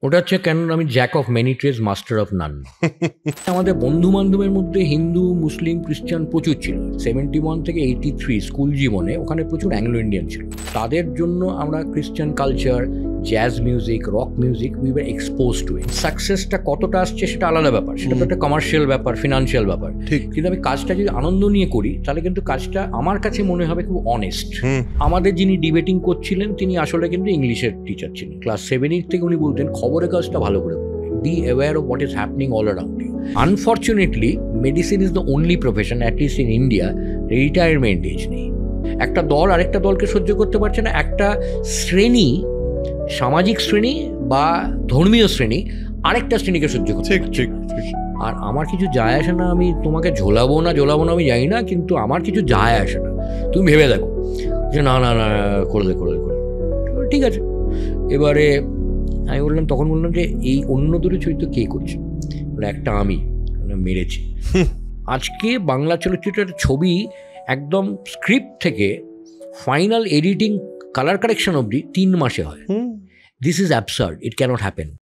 ওটা হচ্ছে কেন আমি jack of many trades master of none. আমাদের বন্ধু বান্ধবের মধ্যে হিন্দু মুসলিম খ্রিস্টান প্রচুর ছিল। 71 থেকে 83 স্কুল জীবনে ওখানে প্রচুর অ্যাংলো ইন্ডিয়ান ছিল। তাদের জন্য আমরা Christian culture, jazz music, rock music we were expose to it. সাকসেসটা কতটা আসছে সেটা আলাদা ব্যাপার, সেটা তো একটা কমার্শিয়াল ব্যাপার, ফিনান্সিয়াল ব্যাপার। কিন্তু আমি কাজটা যদি আনন্দ নিয়ে করি তাহলে কিন্তু কাজটা আমার কাছে মনে হবে খুব অনেস্ট। আমাদের যিনি ডিবেটিং করছিলেন তিনি আসলে কিন্তু ইংলিশের টিচার ছিলেন। ক্লাস 7-8 থেকে উনি বলতেন খবরের কাজটা ভালো করে be aware of what is happening all around you. Unfortunately medicine is the only profession, at least in India, retirement age নেই। একটা দল আরেকটা দলকে সহ্য করতে পারছে না, একটা শ্রেণী, সামাজিক শ্রেণী বা ধর্মীয় শ্রেণী আরেকটা শ্রেণীকে সহ্য করতে পারছে না। আর আমার কিছু যায় আসে না, আমি তোমাকে ঝোলাবো না আমি জানি না, কিন্তু আমার কিছু যায় আসে না। তুমি ভেবে দেখো যে না না না করে দে, ঠিক আছে। এবারে আমি তখন বললাম যে এই অন্য দুটো চরিত্র কে করছে? একটা আমি মেরেছি। আজকে বাংলা চলচ্চিত্রের ছবি একদম স্ক্রিপ্ট থেকে ফাইনাল এডিটিং, কালার কারেকশন অবধি 3 মাসে হয়। This is absurd, it cannot happen.